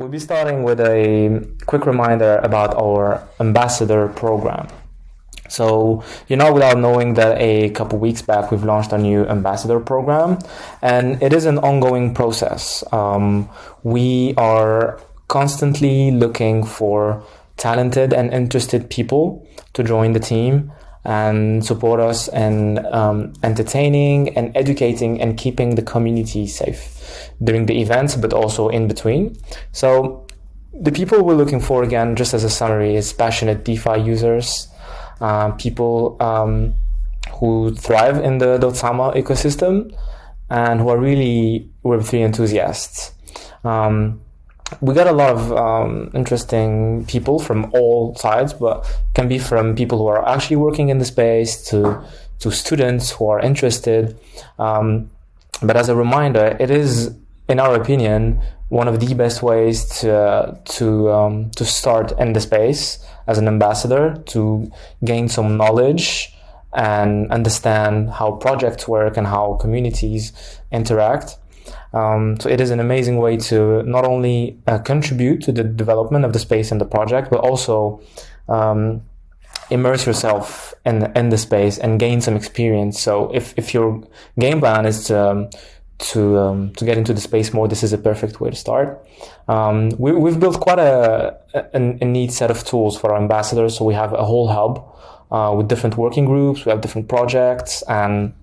we'll be starting with a quick reminder about our ambassador program. So you're not without knowing that a couple weeks back we've launched our new ambassador program, and it is an ongoing process. We are constantly looking for talented and interested people to join the team and support us in entertaining and educating and keeping the community safe during the events, but also in between. So the people we're looking for, again, just as a summary, is passionate DeFi users, people who thrive in the Kusama ecosystem, and who are really Web3 enthusiasts. We got a lot of interesting people from all sides, but can be from people who are actually working in the space to students who are interested. But as a reminder, it is, in our opinion, one of the best ways to start in the space as an ambassador, to gain some knowledge and understand how projects work and how communities interact. So it is an amazing way to not only contribute to the development of the space and the project, but also immerse yourself in the space and gain some experience. So if your game plan is to get into the space more, this is a perfect way to start. We've built quite a neat set of tools for our ambassadors. So we have a whole hub with different working groups. We have different projects, and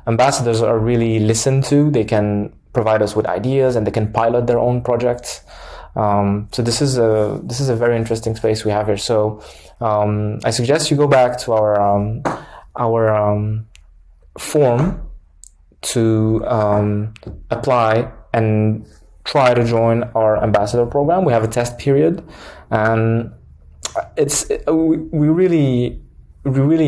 ambassadors are really listened to. They can provide us with ideas and they can pilot their own projects. So this is a very interesting space we have here. So I suggest you go back to our form to apply and try to join our ambassador program. We have a test period, and we really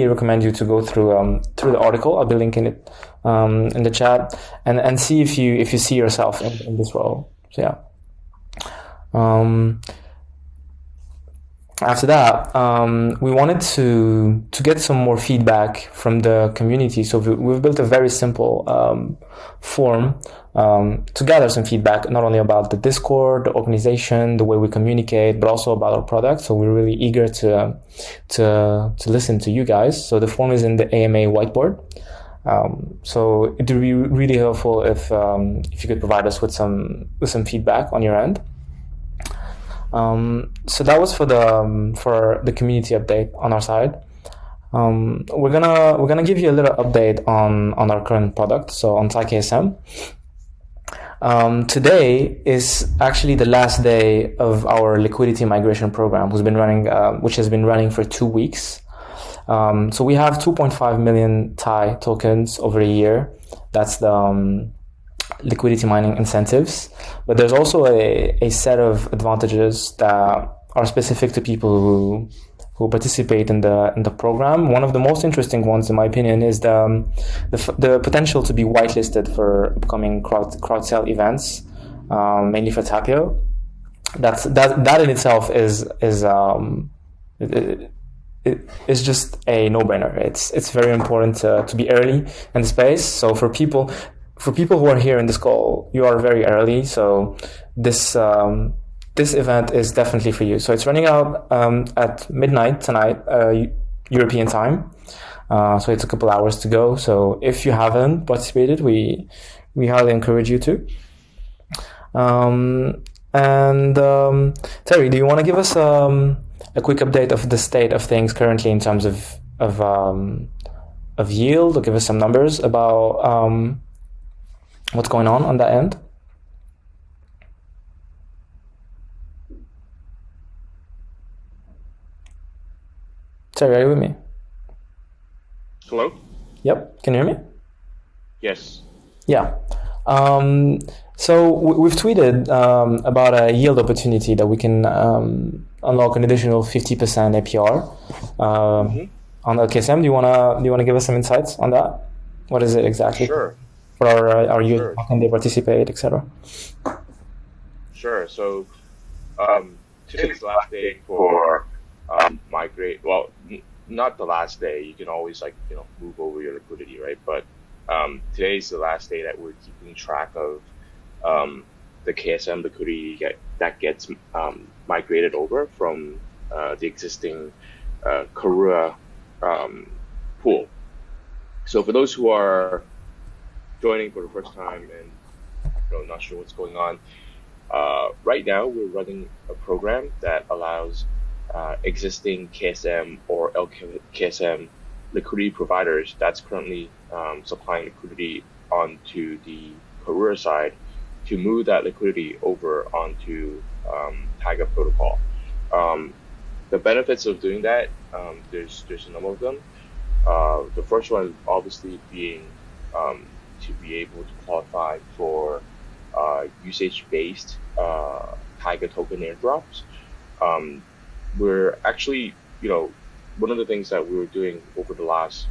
recommend you to go through the article. I'll be linking it in the chat, and see if you see yourself in this role. So yeah. After that, we wanted to get some more feedback from the community. So we've built a very simple form to gather some feedback, not only about the Discord, the organization, the way we communicate, but also about our product. So we're really eager to listen to you guys. So the form is in the AMA whiteboard. So it would be really helpful if you could provide us with some feedback on your end. So that was for the community update on our side. We're gonna give you a little update on our current product. So on Taiga SM, today is actually the last day of our liquidity migration program, which has been running for 2 weeks. So we have 2.5 million TAI tokens over a year. That's the liquidity mining incentives, but there's also a set of advantages that are specific to people who participate in the program. One of the most interesting ones, in my opinion, is the potential to be whitelisted for upcoming crowd sale events, mainly for Tapio. That in itself is just a no-brainer. It's very important to be early in the space. So for people who are here in this call, you are very early. So this event is definitely for you. So it's running out at midnight tonight, European time. So it's a couple hours to go. So if you haven't participated, we highly encourage you to. Terry, do you want to give us a quick update of the state of things currently in terms of yield, or give us some numbers about what's going on that end? Terry, are you with me? Hello? Yep. Can you hear me? Yes. Yeah. So we've tweeted about a yield opportunity that we can unlock an additional 50% APR on LKSM. Do you wanna give us some insights on that? What is it exactly? Sure. For our youth, how can they participate, etc.? Sure. So today's the last day for migrate. Well, not the last day. You can always move over your liquidity, right? But today's the last day that we're keeping track of the KSM liquidity that gets migrated over from the existing Karura pool. So for those who are joining for the first time and not sure what's going on, right now we're running a program that allows existing KSM or LKSM liquidity providers that's currently supplying liquidity onto the Karura side to move that liquidity over onto Taiga Protocol. The benefits of doing that, there's a number of them. The first one obviously being to be able to qualify for usage-based Taiga token airdrops. We're actually, one of the things that we were doing over the last,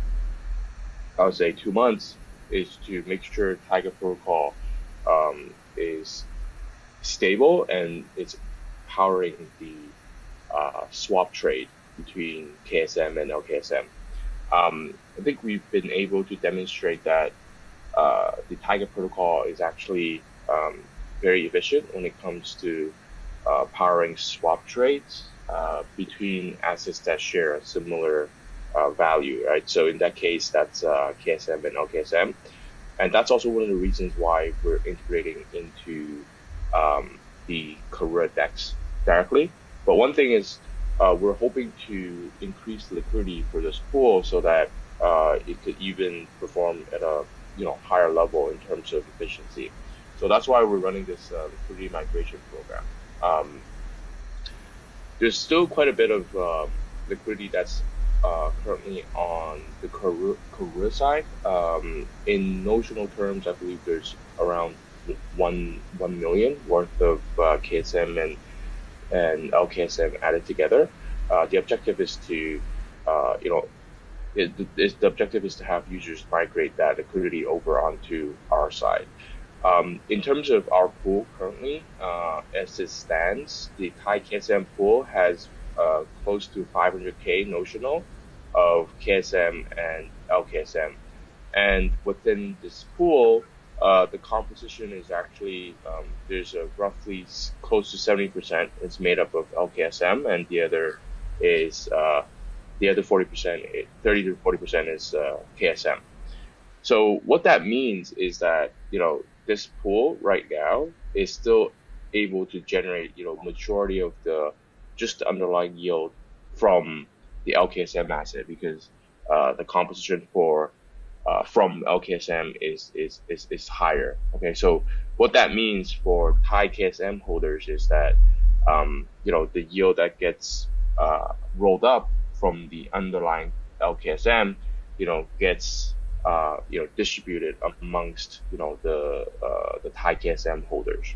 I would say, 2 months is to make sure Taiga Protocol is stable and it's powering the swap trade between KSM and LKSM. I think we've been able to demonstrate that the Taiga Protocol is actually very efficient when it comes to powering swap trades between assets that share a similar value, right? So in that case, that's KSM and LKSM. And that's also one of the reasons why we're integrating into the Karura DEX directly. But one thing is we're hoping to increase the liquidity for this pool so that it could even perform at a higher level in terms of efficiency. So that's why we're running this liquidity migration program. There's still quite a bit of liquidity that's currently on the Karura side. In notional terms, I believe there's around 1 million worth of KSM and LKSM added together. The objective is to, the objective is to have users migrate that liquidity over onto our side. In terms of our pool currently, as it stands, the Thai KSM pool has close to 500k notional of KSM and LKSM. And within this pool, the composition is actually, there's a roughly close to 70% is made up of LKSM, and the other 40%, 30 to 40% is KSM. So what that means is that, this pool right now is still able to generate, majority of the underlying yield from the LKSM asset, because the composition from LKSM is higher. Okay, so what that means for Thai KSM holders is that the yield that gets rolled up from the underlying LKSM, gets distributed amongst the Thai KSM holders.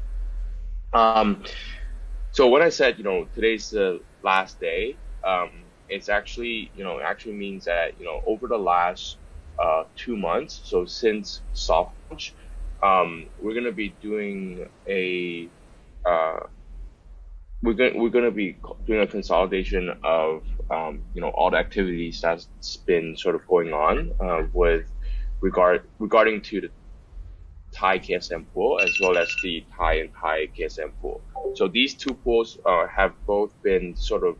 So when I said today's the last day, it's actually means that over the last 2 months, so since soft launch, we're gonna be doing a consolidation of all the activities that's been sort of going on regarding to the Thai KSM pool as well as the Thai and Thai KSM pool. So these two pools have both been sort of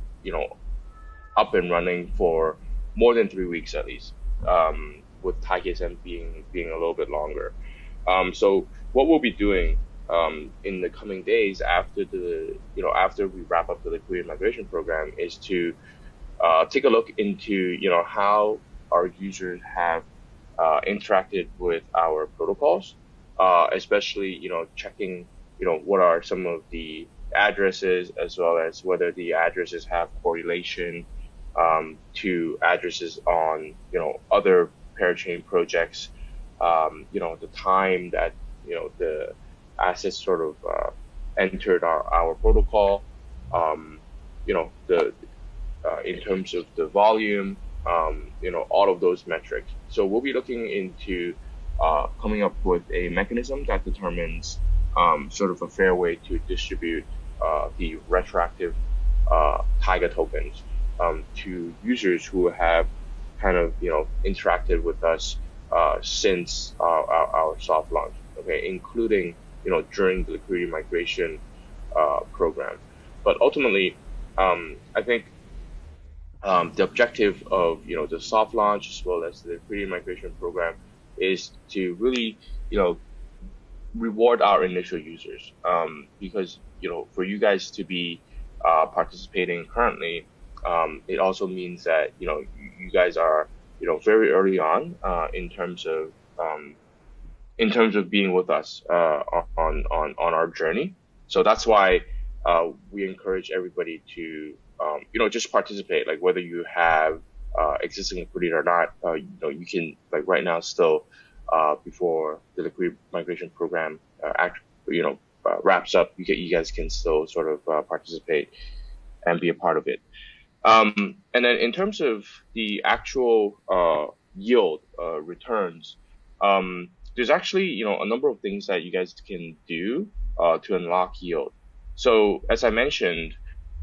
up and running for more than 3 weeks at least, with Thai KSM being a little bit longer. So what we'll be doing in the coming days after after we wrap up the liquidity migration program is to take a look into how our users have interacted with our protocols, especially checking what are some of the addresses, as well as whether the addresses have correlation to addresses on other parachain projects, the time that the assets sort of entered our protocol, in terms of the volume, all of those metrics. So we'll be looking into coming up with a mechanism that determines sort of a fair way to distribute the retroactive Taiga tokens to users who have kind of interacted with us since our soft launch. Okay, including during the liquidity migration program. But ultimately, I think the objective of the soft launch as well as the liquidity migration program is to really reward our initial users, because for you guys to be participating currently, it also means that you guys are very early on in terms of being with us on our journey. So that's why we encourage everybody to just participate. Like whether you have existing liquidity or not, you can, like right now still before the liquidity migration program wraps up, you guys can still sort of participate and be a part of it. And then in terms of the actual yield returns, there's actually a number of things that you guys can do to unlock yield. So as I mentioned,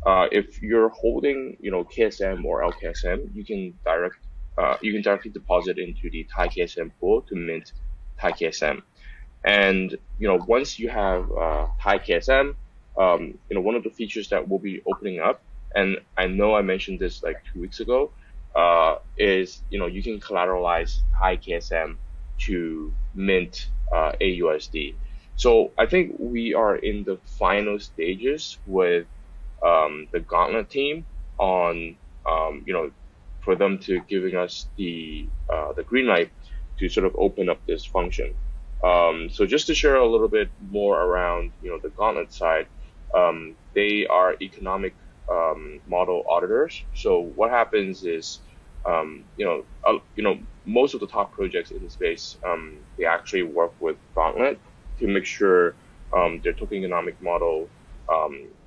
if you're holding KSM or LKSM, you can directly deposit into the Thai KSM pool to mint Thai KSM. And once you have Thai KSM, one of the features that will be opening up, and I know I mentioned this like 2 weeks ago, is you can collateralize Thai KSM to mint aUSD. So I think we are in the final stages with the Gauntlet team on for them to giving us the green light to sort of open up this function. So just to share a little bit more around the Gauntlet side, they are economic model auditors. So what happens is most of the top projects in the space, they actually work with Gauntlet to make sure their tokenomic model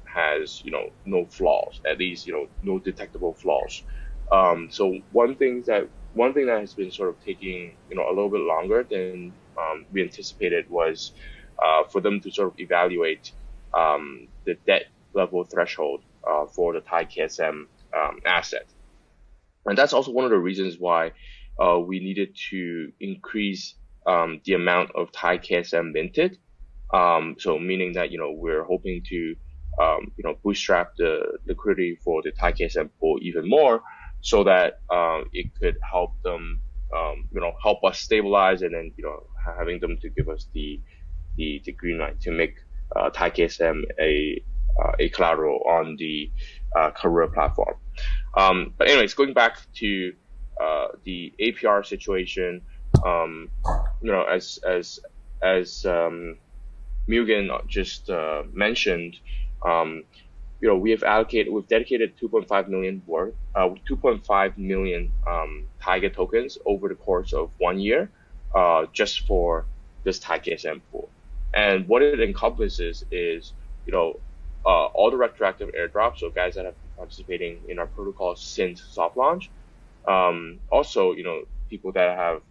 has no flaws, at least no detectable flaws. So one thing that has been sort of taking a little bit longer than we anticipated was for them to sort of evaluate the debt level threshold for the Thai KSM asset. And that's also one of the reasons why we needed to increase the amount of Thai KSM minted. So meaning that we're hoping to bootstrap the liquidity for the Thai KSM pool even more, so that it could help them help us stabilize, and then having them to give us the green light to make Thai KSM a collateral on the Karura platform. But anyways, going back to the APR situation, as Mugen just mentioned, we've dedicated 2.5 million Taiga tokens over the course of 1 year, just for this Thai KSM pool. And what it encompasses is, all the retroactive airdrops, so guys that have been participating in our protocol since soft launch. Also, people that have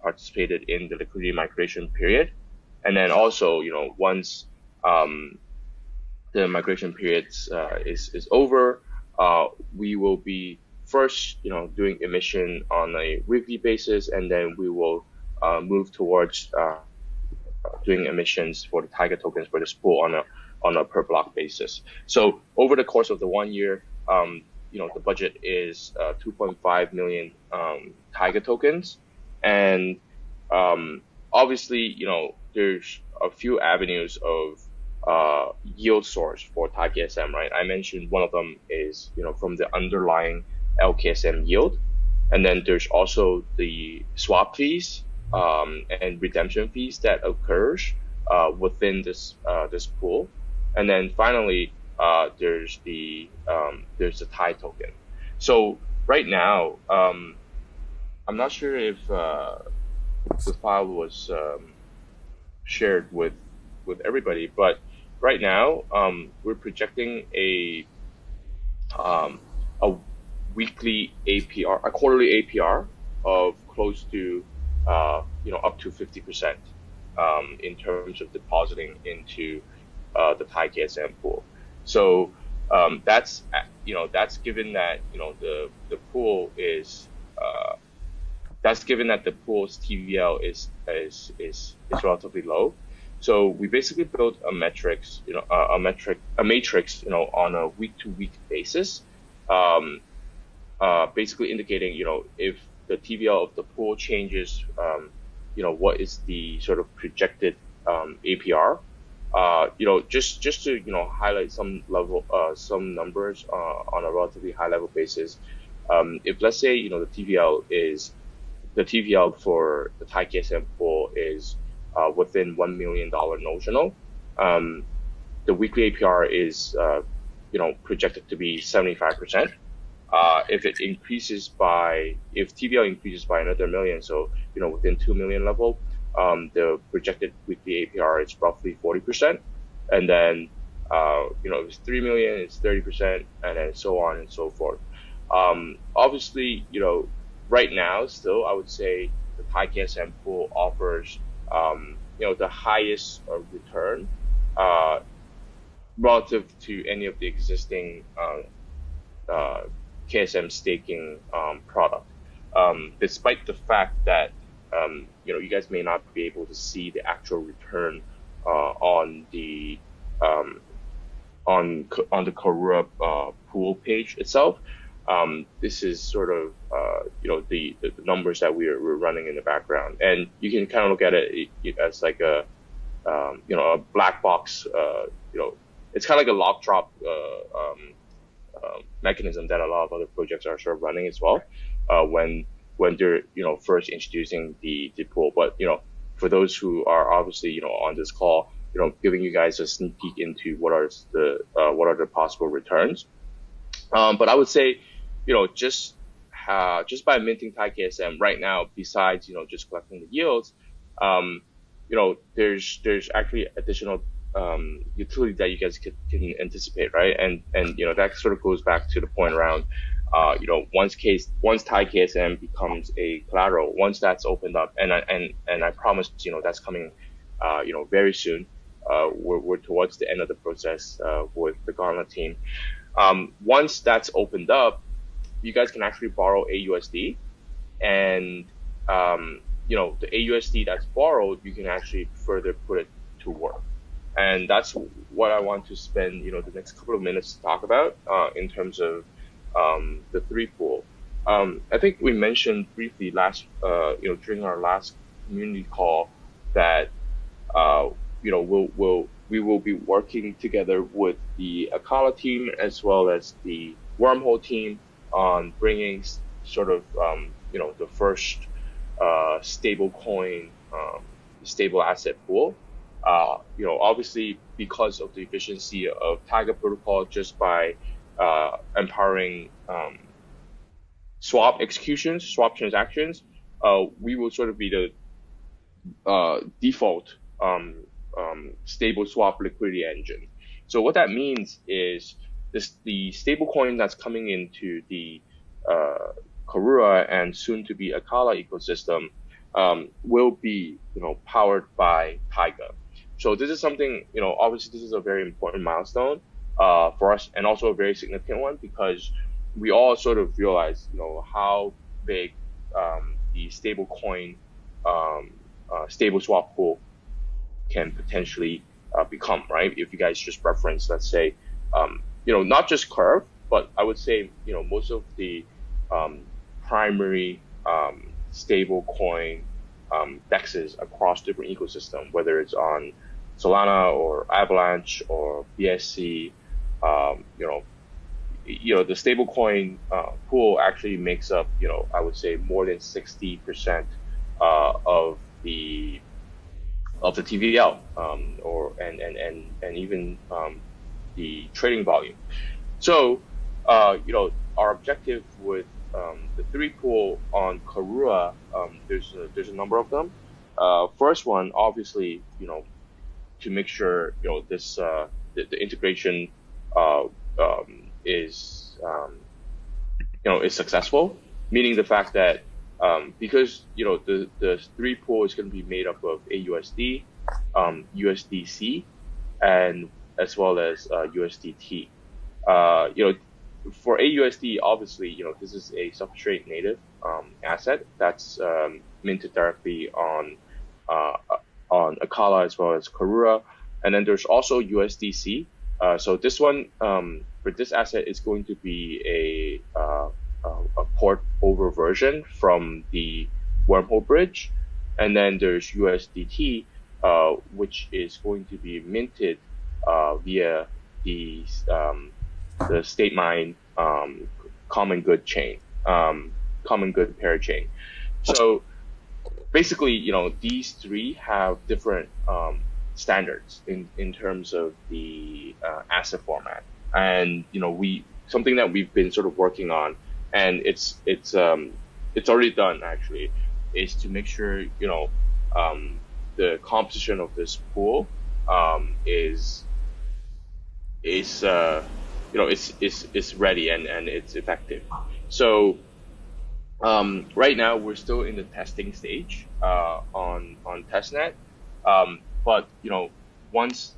participated in the liquidity migration period. And then also, once the migration period is over, we will be first, doing emission on a weekly basis, and then we will move towards doing emissions for the Taiga tokens for this pool on a per block basis. So over the course of the 1 year, the budget is 2.5 million Taiga tokens, and obviously, there's a few avenues of yield source for Thai KSM, right? I mentioned one of them is from the underlying LKSM yield, and then there's also the swap fees and redemption fees that occurs within this pool, and then finally there's the Thai token. So right now, I'm not sure if the file was shared with everybody, but right now we're projecting a weekly APR, a quarterly APR of close to up to 50% in terms of depositing into the Thai KSM pool. So that's given that the pool is that's given that the pool's TVL is relatively low. So we basically built a matrix, on a week-to-week basis, um, basically indicating, if the TVL of the pool changes, what is the sort of projected APR. Just to highlight some numbers on a relatively high level basis. If let's say the TVL for the Thai KSM pool is within $1 million notional, the weekly APR is projected to be 75%. If TVL increases by another million, so within 2 million level, the projected weekly APR is roughly 40%, and then if it's 3 million, it's 30%, and then so on and so forth. Obviously, right now, still, I would say the Thai KSM pool offers the highest return relative to any of the existing KSM staking product, despite the fact that you guys may not be able to see the actual return on the Karura pool page itself. This is sort of the numbers that we're running in the background, and you can kind of look at it as like a black box. It's kind of like a lock drop mechanism that a lot of other projects are sort of running as well when they're first introducing the pool. But for those who are obviously on this call, giving you guys a sneak peek into what are the possible returns. But I would say just by minting Thai KSM right now, besides just collecting the yields, there's actually additional utility that you guys can anticipate, right? And that sort of goes back to the point around once Thai KSM becomes a collateral, once that's opened up, and I promise that's coming very soon. We're towards the end of the process with the Gauntlet team. Once that's opened up, you guys can actually borrow aUSD, and the aUSD that's borrowed, you can actually further put it to work. And that's what I want to spend, the next couple of minutes to talk about in terms of the 3 pool. I think we mentioned briefly during our last community call that we will be working together with the Akala team as well as the Wormhole team on bringing sort of the first stable coin, stable asset pool. Obviously, because of the efficiency of Taiga Protocol, just by empowering swap executions, swap transactions, we will sort of be the default Stableswap liquidity engine. So what that means is the stablecoin that's coming into the Karura and soon to be Akala ecosystem will be powered by Taiga. So this is something, obviously this is a very important milestone for us, and also a very significant one, because we all sort of realize, how big the stablecoin Stableswap pool can potentially become, right? If you guys just reference, let's say, not just Curve, but I would say, most of the primary stablecoin dexes across different ecosystems, whether it's on Solana or Avalanche or BSC, the stablecoin pool actually makes up, I would say more than 60% of the TVL, and even the trading volume. So, our objective with the 3 pool on Karura, there's a number of them. First one, obviously, to make sure this the integration is successful, meaning the fact that because the 3 pool is going to be made up of aUSD, USDC, and as well as USDT. For aUSD, obviously, this is a substrate native asset that's minted directly on on Akala as well as Karura. And then there's also USDC. So this one, for this asset, is going to be a port over version from the wormhole bridge. And then there's USDT, which is going to be minted via the state mine common good chain, common good pair chain. So basically, these three have different standards in terms of the asset format, and something that we've been sort of working on, and it's already done actually, is to make sure the composition of this pool is ready and it's effective. So right now we're still in the testing stage on testnet, but once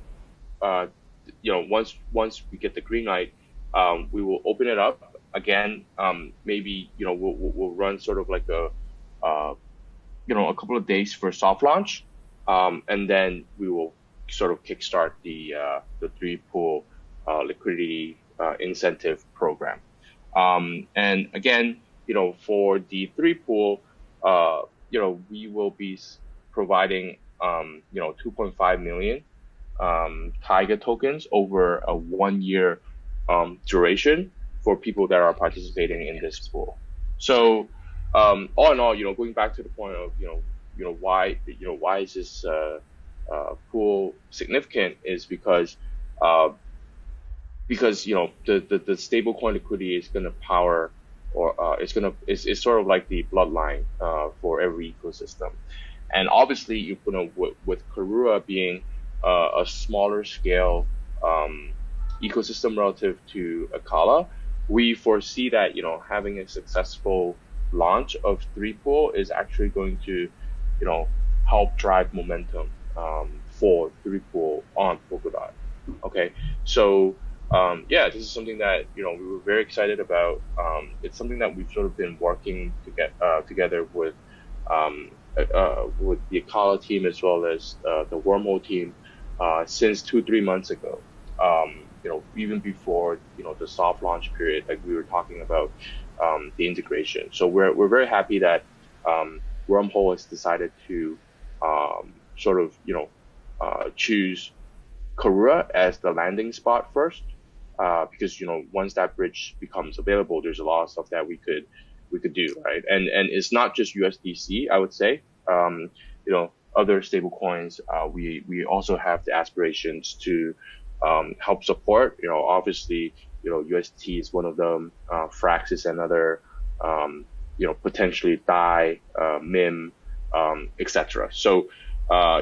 once we get the green light, we will open it up again. Maybe we'll run sort of like a couple of days for soft launch, and then we will sort of kickstart the 3-pool liquidity incentive program. And again, for the 3-pool, we will be providing 2.5 million Taiga tokens over a 1-year duration for people that are participating in this pool. So all in all, going back to the point of why is this pool significant, is because the stablecoin liquidity is going to power, or it's sort of like the bloodline for every ecosystem. And obviously, with Karura being a smaller scale ecosystem relative to Akala, we foresee that having a successful launch of 3-pool is actually going to help drive momentum for 3-pool on Polkadot. Okay, so this is something that we were very excited about. It's something that we've sort of been working to get together with the Akala team as well as the wormhole team since 2-3 months ago. Even before the soft launch period, like we were talking about the integration. So we're very happy that wormhole has decided to sort of choose Karura as the landing spot first, because once that bridge becomes available, there's a lot of stuff that we could do, right? And it's not just USDC, I would say. Other stable coins, we also have the aspirations to help support. Obviously, UST is one of them. Frax is another. Potentially DAI, MIM, etc. So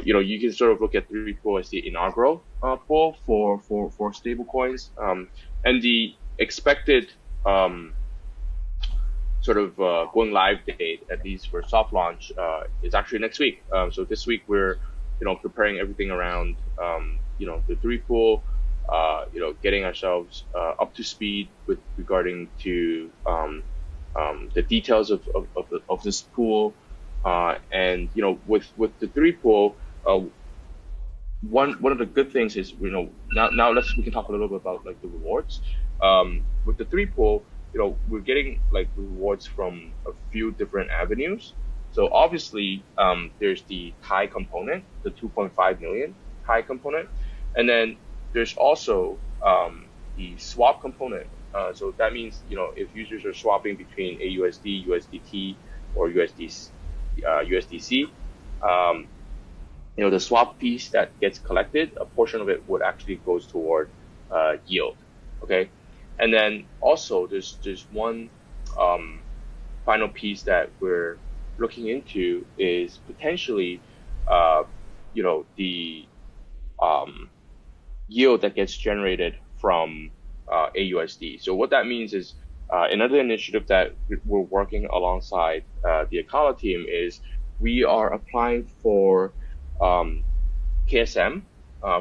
you can sort of look at 3-pool as the inaugural pool for stable coins, and the expected sort of going live date, at least for soft launch, is actually next week. So this week we're preparing everything around the 3-pool, getting ourselves up to speed with regarding to the details of this pool, and with the 3-pool, one of the good things is now we can talk a little bit about like the rewards. With the 3-pool, we're getting like rewards from a few different avenues. So obviously, there's the TAI component, the 2.5 million TAI component, and then there's also the swap component. So that means if users are swapping between aUSD, USDT, or USDC, the swap piece that gets collected, a portion of it would actually goes toward yield. Okay. And then also there's one final piece that we're looking into, is potentially the yield that gets generated from aUSD. So what that means is another initiative that we're working alongside the Akala team is we are applying for KSM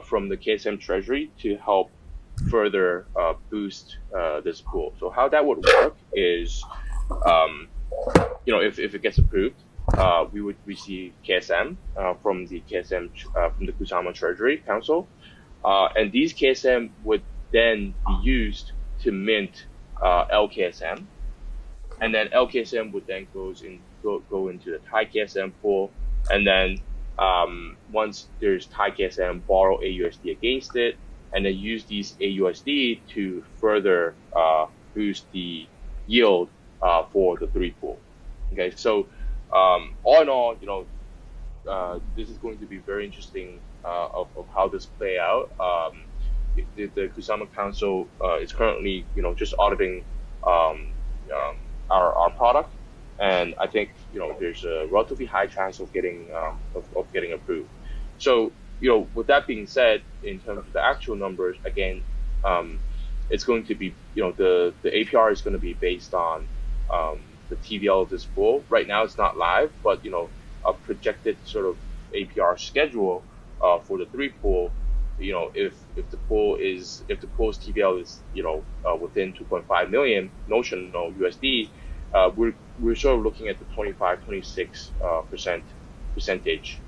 from the KSM Treasury to help further boost this pool. So how that would work is, if it gets approved, we would receive KSM from the Kusama Treasury Council, and these KSM would then be used to mint LKSM, and then LKSM would then go into the Thai KSM pool, and then once there's Thai KSM, borrow aUSD against it, and then use these aUSD to further boost the yield for the 3 pool. Okay, so all in all, this is going to be very interesting of how this play out. The Kusama Council is currently, just auditing our product, and I think there's a relatively high chance of getting approved. So with that being said, in terms of the actual numbers, again, it's going to be the APR is going to be based on the TVL of this pool. Right now it's not live, but a projected sort of APR schedule for the 3 pool. If the pool's TVL is within 2.5 million notional USD, we're sort of looking at the 25-26% percentage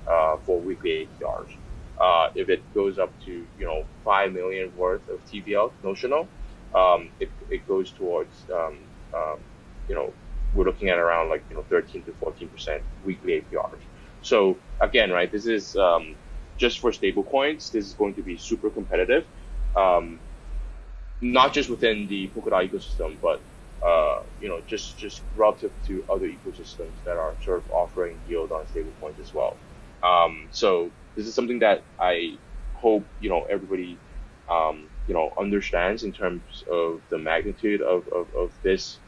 for weekly APRs. If it goes up to 5 million worth of TVL notional, it goes towards we're looking at around 13 to 14% weekly APRs. So again, right, this is just for stable coins. This is going to be super competitive, not just within the Polkadot ecosystem, but just relative to other ecosystems that are sort of offering yield on stable coins as well. So this is something that I hope everybody understands in terms of the magnitude of this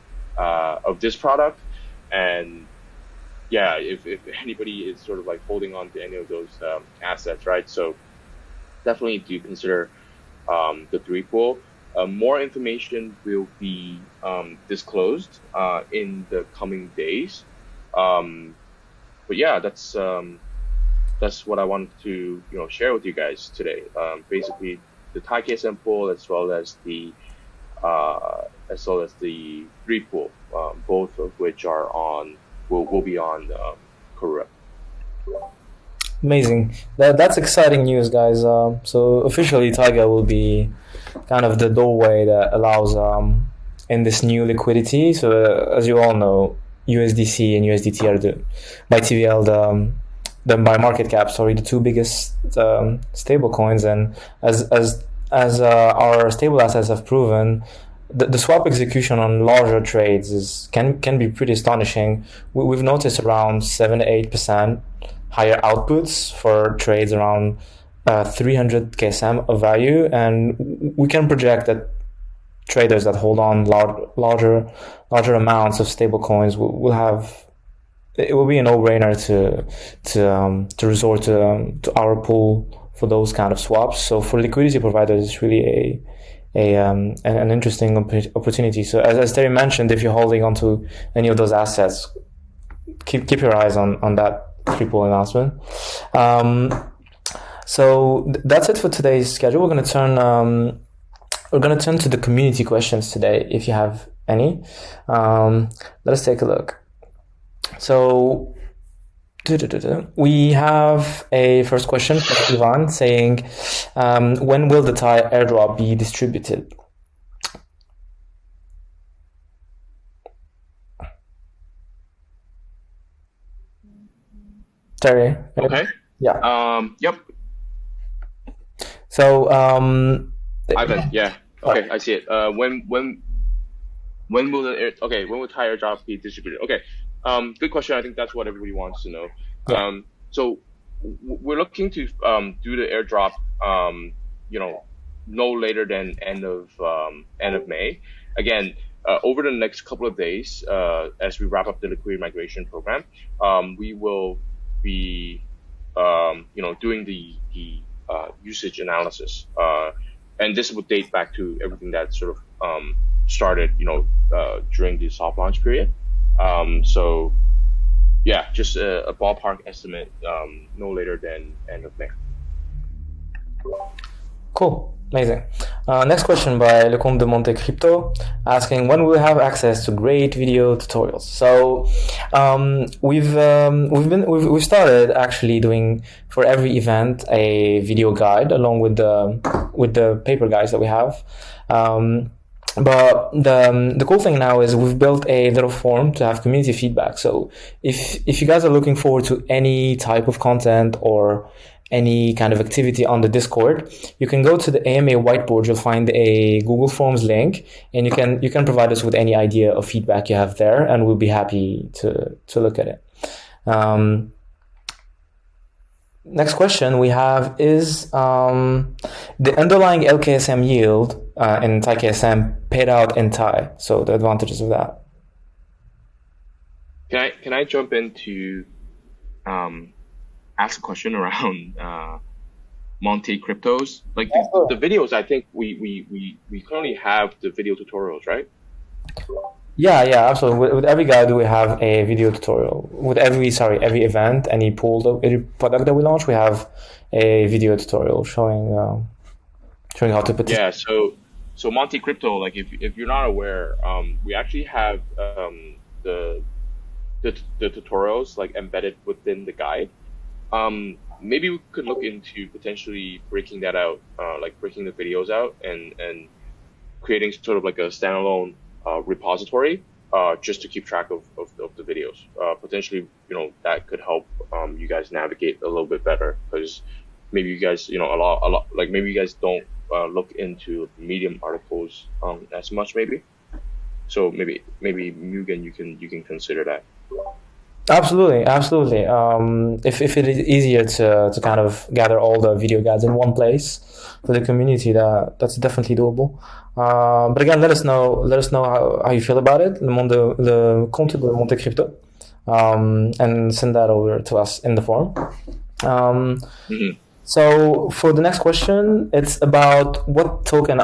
product. And yeah, if anybody is sort of holding on to any of those assets, right? So definitely do consider the 3 pool. More information will be disclosed in the coming days. But yeah, that's what I wanted to share with you guys today. Basically, the Thai KSM pool as well as the 3 pool, both of which will be on Karura. Amazing. That's exciting news, guys. So officially, Taiga will be kind of the doorway that allows in this new liquidity. So as you all know, USDC and USDT are by TVL by market cap, the 2 biggest stable coins. And as our stable assets have proven, the swap execution on larger trades can be pretty astonishing. We've noticed around 7 to 8% higher outputs for trades around 300 KSM of value, and we can project that traders that hold on larger amounts of stable coins will have. It will be a no-brainer to resort to our pool for those kind of swaps. So for liquidity providers, it's really an interesting opportunity. So as Terry mentioned, if you're holding onto any of those assets, keep your eyes on that 3 pool announcement. So that's it for today's schedule. We're going to turn to the community questions today, if you have any. Let us take a look. So we have a first question from Ivan saying, when will the Thai airdrop be distributed? Terry? Okay. Yeah. Yep. So, Ivan, yeah. Okay, I see it. When will when will Thai airdrop be distributed? Okay. Good question. I think that's what everybody wants to know. Yeah. So we're looking to do the airdrop, no later than end of May. Again, over the next couple of days, as we wrap up the liquidity migration program, we will be, doing the usage analysis, and this would date back to everything that sort of started, during the soft launch period. So yeah, just a ballpark estimate, no later than end of May. Cool. Amazing. Next question by Le Comte de Monte Crypto, asking when we'll have access to great video tutorials. So we've started actually doing for every event a video guide along with the paper guides that we have. But the cool thing now is we've built a little form to have community feedback. So if you guys are looking forward to any type of content or any kind of activity on the Discord, you can go to the AMA whiteboard. You'll find a Google Forms link, and you can provide us with any idea of feedback you have there, and we'll be happy to look at it. Next question we have is the underlying LKSM yield in TaiKSM paid out in Thai. So the advantages of that. Can I jump into ask a question around Monte cryptos? Like the videos, I think we currently have the video tutorials, right? Yeah, absolutely. With every guide, we have a video tutorial. With every event, any any product that we launch, we have a video tutorial showing how to put. Yeah, so Monte Crypto, like if you're not aware, we actually have the tutorials like embedded within the guide. Maybe we could look into potentially breaking that out, like breaking the videos out and creating sort of like a standalone repository, just to keep track of the videos. Potentially, that could help you guys navigate a little bit better, because maybe you guys, a lot, like maybe you guys don't look into Medium articles as much, maybe. So maybe Mugen, you can consider that. Absolutely. If it is easier to kind of gather all the video guides in one place for the community, that's definitely doable. But again, let us know how you feel about it. Le Comte de Monte Crypto, and send that over to us in the forum. So for the next question, it's about what token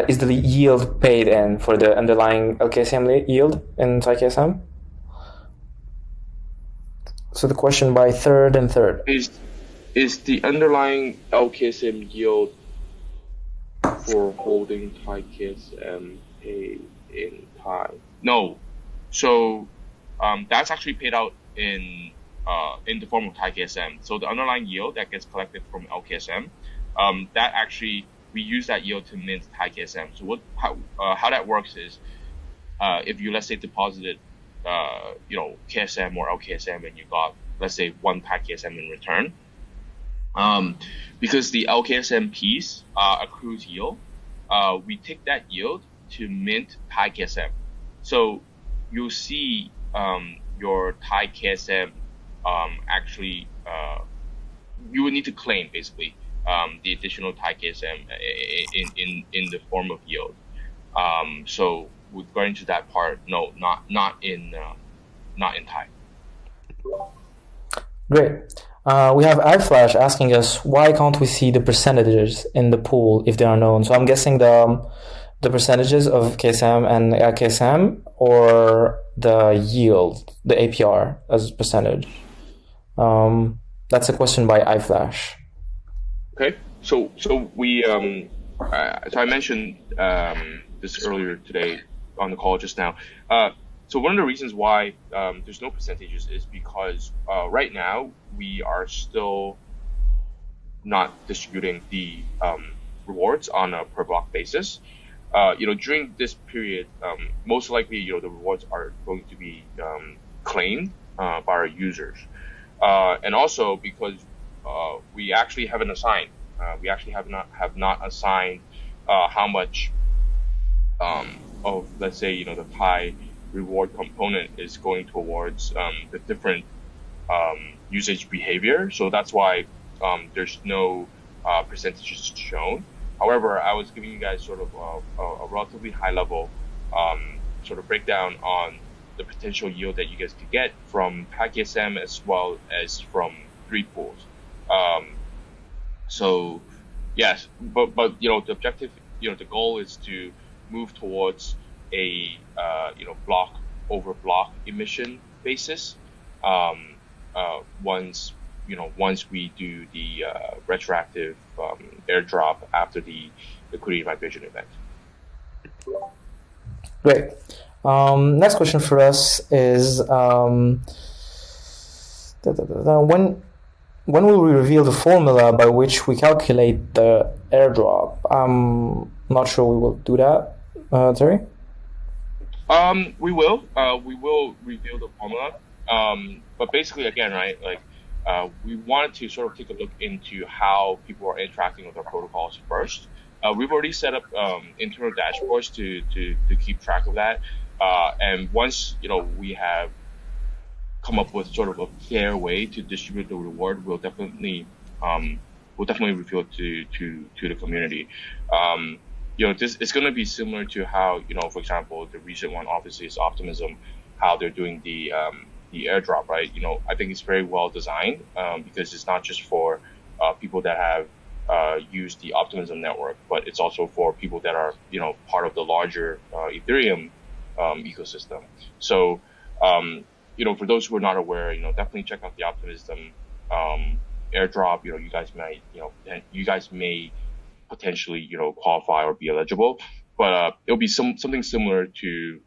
is the yield paid in for the underlying LKSM yield in TaiKSM? So the question by third is the underlying LKSM yield for holding TaiKSM paid in Thai? No. So that's actually paid out in the form of TaiKSM. So the underlying yield that gets collected from LKSM, that actually we use that yield to mint TaiKSM. So how that works is, if you, let's say, deposited KSM or LKSM and you got, let's say, 1 TaiKSM in return, because the LKSM piece accrues yield, we take that yield to mint TaiKSM. So you'll see your TaiKSM actually, you would need to claim basically the additional TaiKSM in the form of yield. So with going to that part, no, not in Thai. Great. We have iFlash asking us why can't we see the percentages in the pool if they are known. So I'm guessing the percentages of KSM and KSM, or the yield, the APR as a percentage. That's a question by iFlash. Okay, so we so I mentioned this earlier today on the call just now. So one of the reasons why there's no percentages is because right now we are still not distributing the rewards on a per block basis. During this period, most likely, the rewards are going to be claimed by our users, and also because we actually haven't assigned. We actually have not assigned how much of, let's say, the Thai reward component is going towards the different usage behavior. So that's why there's no percentages shown. However, I was giving you guys sort of a relatively high level sort of breakdown on the potential yield that you guys could get from TaiKSM as well as from 3 pools. So yes, but the objective, the goal is to move towards a block over block emission basis once once we do the retroactive airdrop after the liquidity migration event. Great. Next question for us is when will we reveal the formula by which we calculate the airdrop? I'm not sure we will do that, Terry. We will reveal the formula. But basically, again, right, we wanted to sort of take a look into how people are interacting with our protocols first. We've already set up internal dashboards to keep track of that. And once we have come up with sort of a fair way to distribute the reward, we'll definitely reveal it to the community. This is going to be similar to how for example, the recent one obviously is Optimism, how they're doing the airdrop, right? I think it's very well designed because it's not just for people that have used the Optimism network, but it's also for people that are part of the larger Ethereum ecosystem. So for those who are not aware, definitely check out the Optimism airdrop. You guys may potentially qualify or be eligible, but it'll be something similar to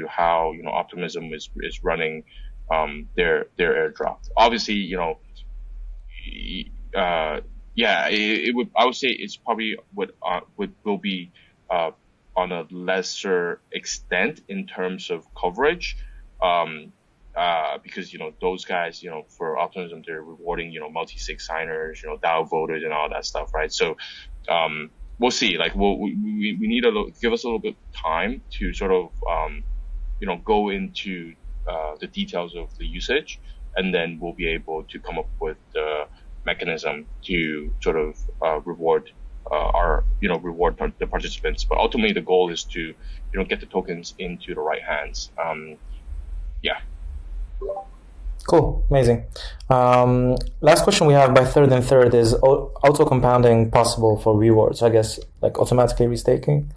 how Optimism is running their airdrop. Obviously, it would. I would say it's probably will be on a lesser extent in terms of coverage, because those guys, for Optimism, they're rewarding multi-sig signers, DAO voters, and all that stuff, right? So we'll see. We need give us a little bit of time to sort of go into the details of the usage, and then we'll be able to come up with the mechanism to sort of reward the participants. But ultimately, the goal is to get the tokens into the right hands. Cool, amazing. Last question we have by third and third is auto compounding possible for rewards? I guess automatically restaking.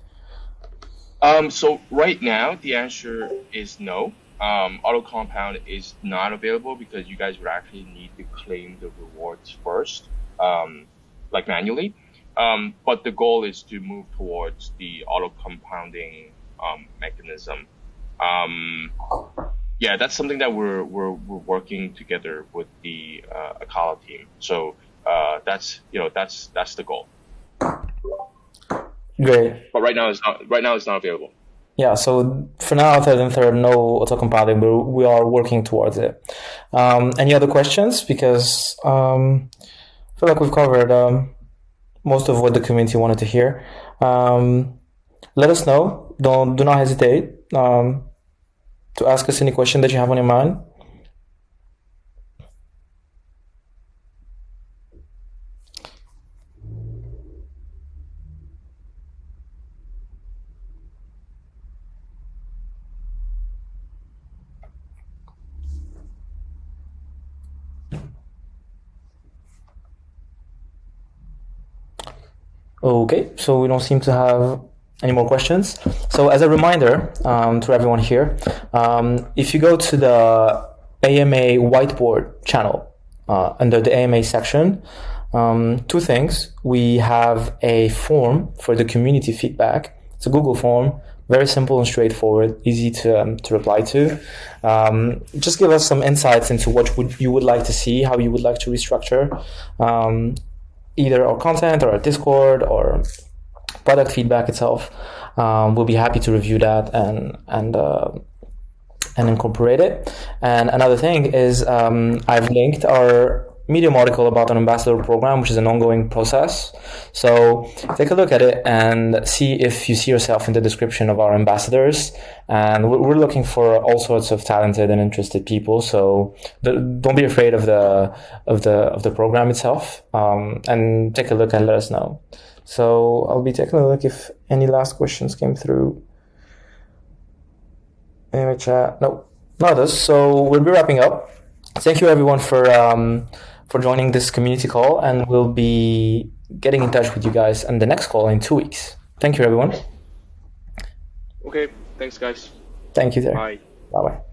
So right now the answer is no. Auto compound is not available because you guys would actually need to claim the rewards first, manually. But the goal is to move towards the auto compounding mechanism. That's something that we're working together with the Akala team. So that's the goal. Great. But right now it's not available. Yeah, so for now, third and third, no auto compounding, but we are working towards it. Any other questions? Because I feel like we've covered most of what the community wanted to hear. Let us know. Do not hesitate to ask us any question that you have on your mind. Okay, so we don't seem to have any more questions. So as a reminder to everyone here, if you go to the AMA whiteboard channel under the AMA section, two things. We have a form for the community feedback. It's a Google form, very simple and straightforward, easy to reply to. Just give us some insights into what you would like to see, how you would like to restructure either our content or our Discord or product feedback itself. We'll be happy to review that and incorporate it. And another thing is I've linked our Medium article about an ambassador program, which is an ongoing process. So take a look at it and see if you see yourself in the description of our ambassadors. And we're looking for all sorts of talented and interested people. So don't be afraid of the program itself. And take a look and let us know. So I'll be taking a look if any last questions came through in the chat. No, not others. So we'll be wrapping up. Thank you everyone for joining this community call, and we'll be getting in touch with you guys on the next call in 2 weeks. Thank you everyone. Okay, thanks guys. Thank you there. Bye. Bye-bye.